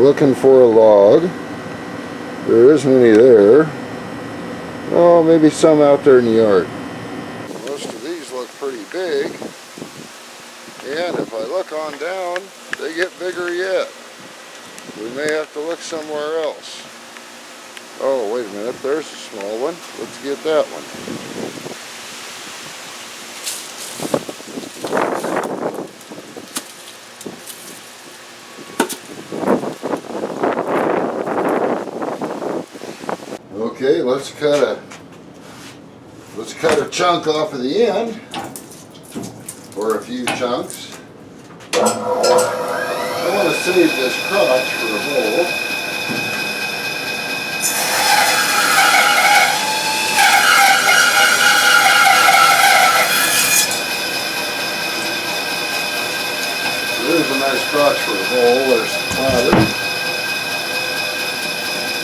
looking for a log. There isn't any there. Oh, maybe some out there in the yard. Most of these look pretty big. And if I look on down, they get bigger yet. We may have to look somewhere else. Oh, wait a minute, there's a small one. Let's get that one. Okay, let's cut a chunk off of the end, or a few chunks. I want to save this crotch for a bowl. There's a nice crotch for a bowl. There's the platter.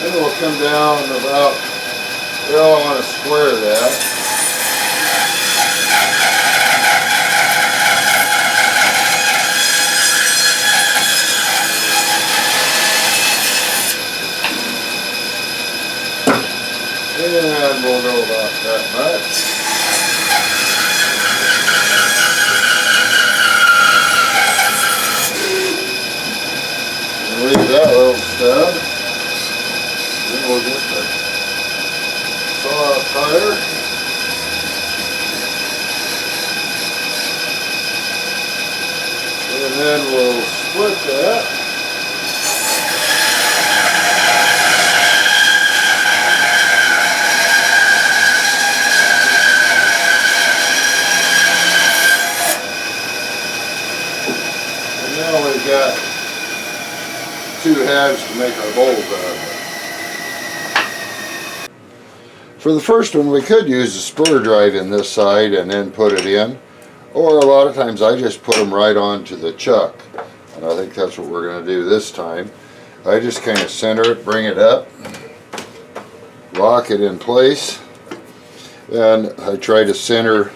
Then we'll come down about, well, I want to square that. And we'll go about that much. And leave that little stub. Then we'll get the saw out tire. And then we'll split that. Now we've got two halves to make our bowls out of. For the first one, we could use a spur drive in this side and then put it in, or a lot of times I just put them right onto the chuck, and I think that's what we're going to do this time. I just kind of center it, bring it up, lock it in place, and I try to center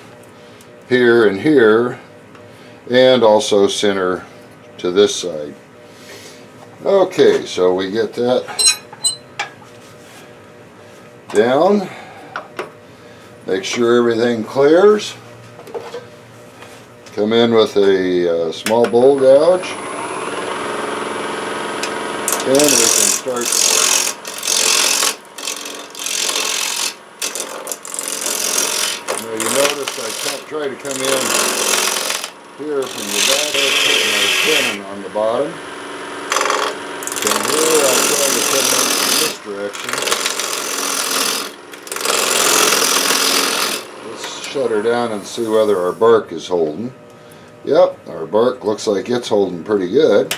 here and here, and also center to this side. Okay, so we get that down, make sure everything clears, come in with a small bowl gouge, and we can start now. You notice I try to come in here from the back, putting my tenon on the bottom. From here I'm trying to come in from this direction. Let's shut her down and see whether our bark is holding. Yep, our bark looks like it's holding pretty good.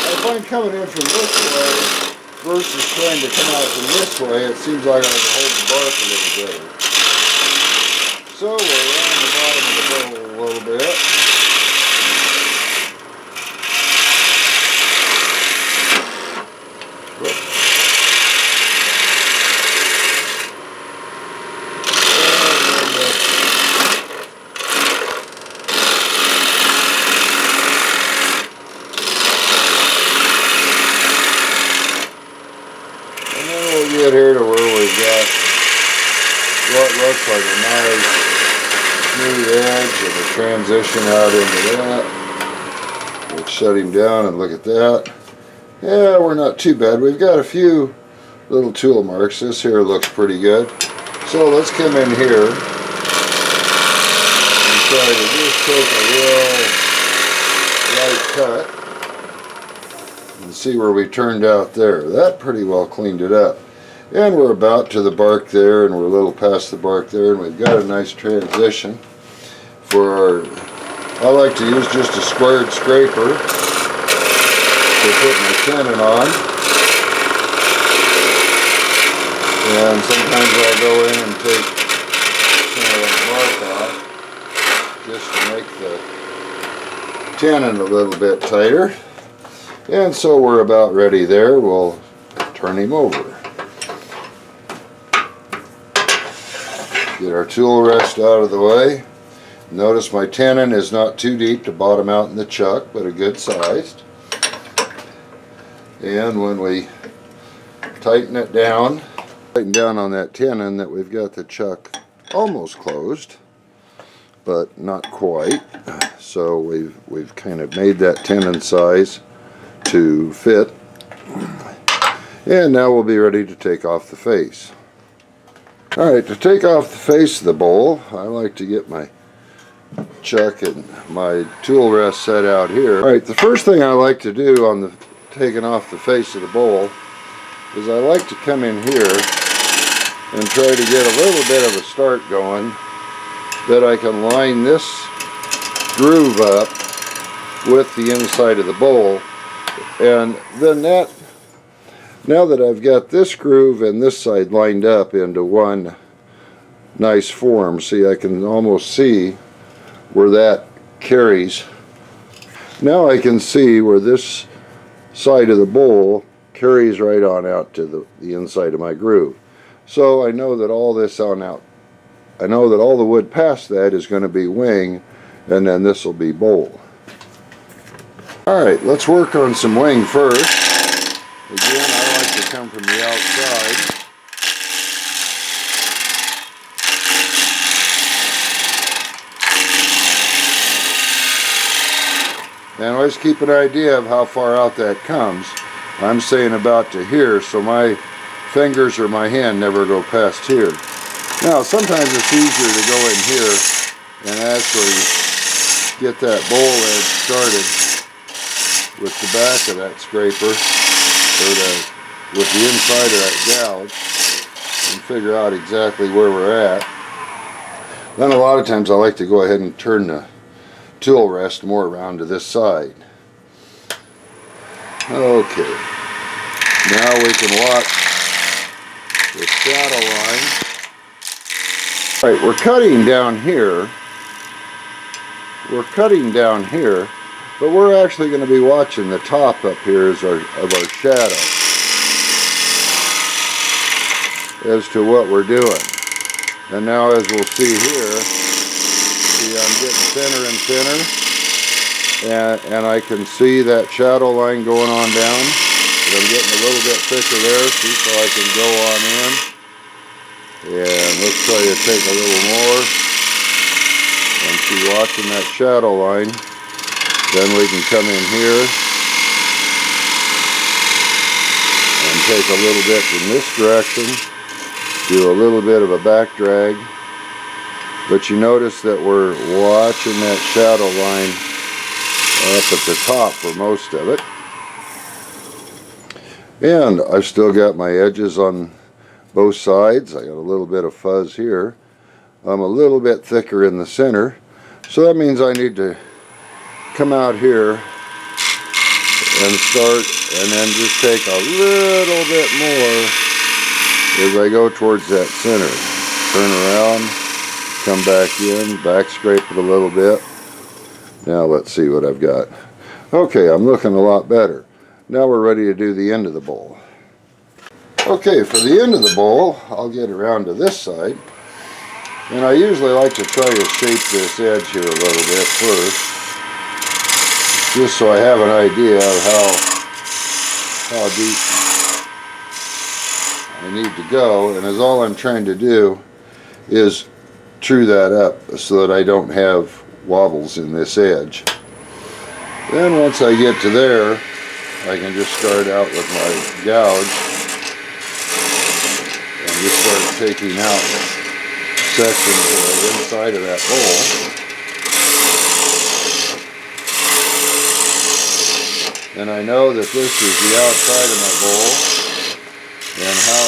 I find coming in from this way versus trying to come out from this way, it seems like I can hold the bark a little better. So we're around the bottom of the bowl a little bit. And then we'll get here to where we've got what looks like a nice smooth edge and a transition out into that. We'll shut him down and look at that. Yeah, we're not too bad. We've got a few little tool marks. This here looks pretty good. So let's come in here and try to just take a real light cut and see where we turned out there. That pretty well cleaned it up. And we're about to the bark there, and we're a little past the bark there, and we've got a nice transition for our, I like to use just a squared scraper to put my tenon on. And sometimes I'll go in and take some of that bark off just to make the tenon a little bit tighter. And so we're about ready there. We'll turn him over. Get our tool rest out of the way. Notice my tenon is not too deep to bottom out in the chuck, but a good sized. And when we tighten it down, tighten down on that tenon, that we've got the chuck almost closed, but not quite. So we've kind of made that tenon size to fit. And now we'll be ready to take off the face. Alright, to take off the face of the bowl, I like to get my chuck and my tool rest set out here. Alright, the first thing I like to do on the taking off the face of the bowl is I like to come in here and try to get a little bit of a start going, that I can line this groove up with the inside of the bowl, and then that, now that I've got this groove and this side lined up into one nice form, see, I can almost see where that carries. Now I can see where this side of the bowl carries right on out to the inside of my groove. So I know that all this on out, I know that all the wood past that is going to be wing, and then this will be bowl. Alright, let's work on some wing first. Again, I like to come from the outside. And always keep an idea of how far out that comes. I'm saying about to here, so my fingers or my hand never go past here. Now, sometimes it's easier to go in here and actually get that bowl edge started with the back of that scraper, or with the inside of that gouge, and figure out exactly where we're at. Then a lot of times I like to go ahead and turn the tool rest more around to this side. Okay, now we can watch the shadow line. Alright, we're cutting down here. We're cutting down here, but we're actually going to be watching the top up here of our shadow as to what we're doing. And now, as we'll see here, see, I'm getting thinner and thinner, and I can see that shadow line going on down. But I'm getting a little bit thicker there, see, so I can go on in. And let's try to take a little more. And see, watching that shadow line, then we can come in here and take a little bit in this direction, do a little bit of a back drag. But you notice that we're watching that shadow line up at the top for most of it. And I've still got my edges on both sides. I got a little bit of fuzz here. I'm a little bit thicker in the center, so that means I need to come out here and start, and then just take a little bit more as I go towards that center. Turn around, come back in, back scrape it a little bit. Now let's see what I've got. Okay, I'm looking a lot better. Now we're ready to do the end of the bowl. Okay, for the end of the bowl, I'll get around to this side. And I usually like to try to shape this edge here a little bit first, just so I have an idea of how deep I need to go. And as all I'm trying to do is true that up so that I don't have wobbles in this edge. Then once I get to there, I can just start out with my gouge and just start taking out sections of the inside of that bowl. And I know that this is the outside of my bowl, and how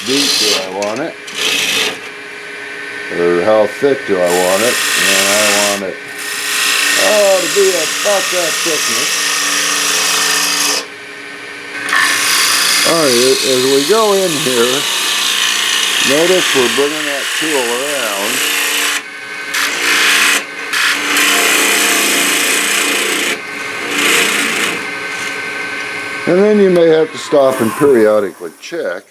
deep do I want it, or how thick do I want it, and I want it to be about that thickness. Alright, as we go in here, notice we're bringing that tool around. And then you may have to stop and periodically check.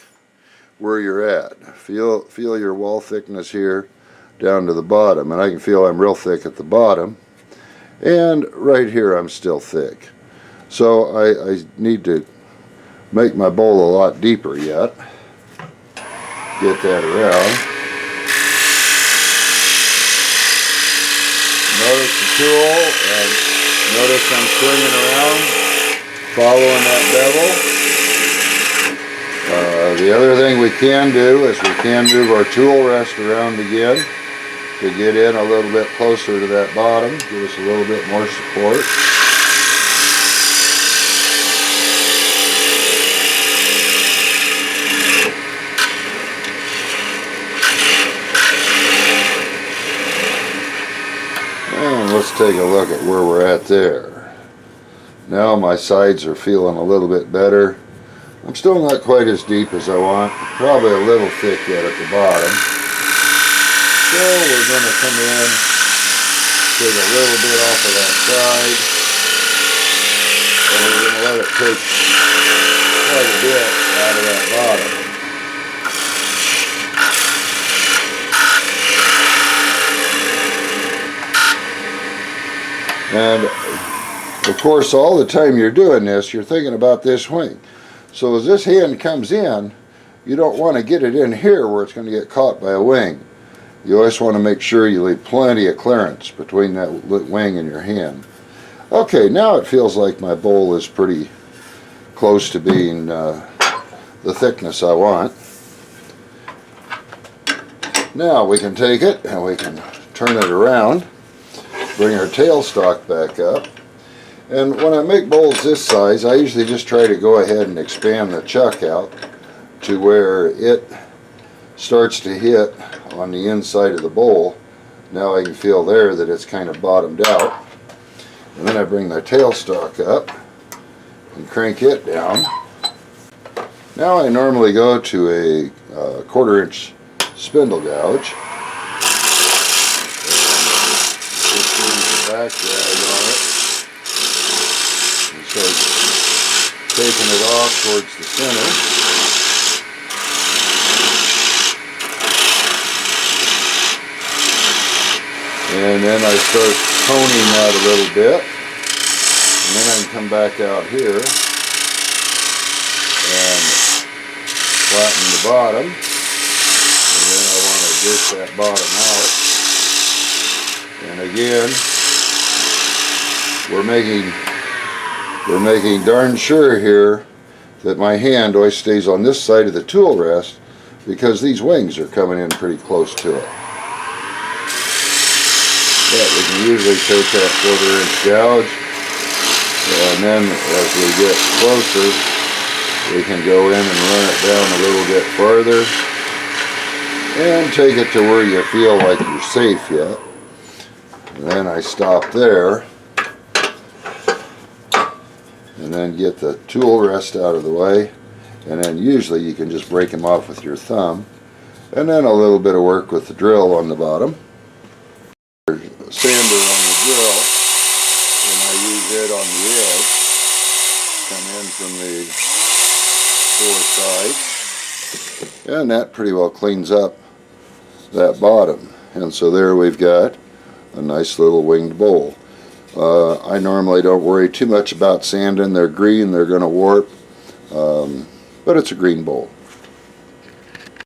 where you're at. Feel your wall thickness here down to the bottom, and I can feel I'm real thick at the bottom, and right here I'm still thick. So I need to make my bowl a lot deeper yet. Get that around. Notice the tool, and notice I'm swinging around, following that bevel. The other thing we can do is we can move our tool rest around again to get in a little bit closer to that bottom, give us a little bit more support. And let's take a look at where we're at there. Now my sides are feeling a little bit better. I'm still not quite as deep as I want, probably a little thick yet at the bottom. So we're going to come in, take a little bit off of that side, and we're going to let it take quite a bit out of that bottom. And of course, all the time you're doing this, you're thinking about this wing. So as this hand comes in, you don't want to get it in here where it's going to get caught by a wing. You always want to make sure you leave plenty of clearance between that wing and your hand. Okay, now it feels like my bowl is pretty close to being the thickness I want. Now we can take it and we can turn it around, bring our tailstock back up. And when I make bowls this size, I usually just try to go ahead and expand the chuck out to where it starts to hit on the inside of the bowl. Now I can feel there that it's kind of bottomed out. And then I bring my tailstock up and crank it down. Now I normally go to a 1/4 inch spindle gouge. And just use the back drag on it. So taking it off towards the center. And then I start toning that a little bit. And then I can come back out here and flatten the bottom. And then I want to dish that bottom out. And again, we're making darn sure here that my hand always stays on this side of the tool rest because these wings are coming in pretty close to it. But we can usually take that 1/4 inch gouge, and then as we get closer we can go in and run it down a little bit farther and take it to where you feel like you're safe yet. And then I stop there. And then get the tool rest out of the way, and then usually you can just break them off with your thumb, and then a little bit of work with the drill on the bottom. Sander on the drill, and I use it on the edge, come in from the 4 sides, and that pretty well cleans up that bottom. And so there we've got a nice little winged bowl. I normally don't worry too much about sanding. They're green, they're going to warp, but it's a green bowl.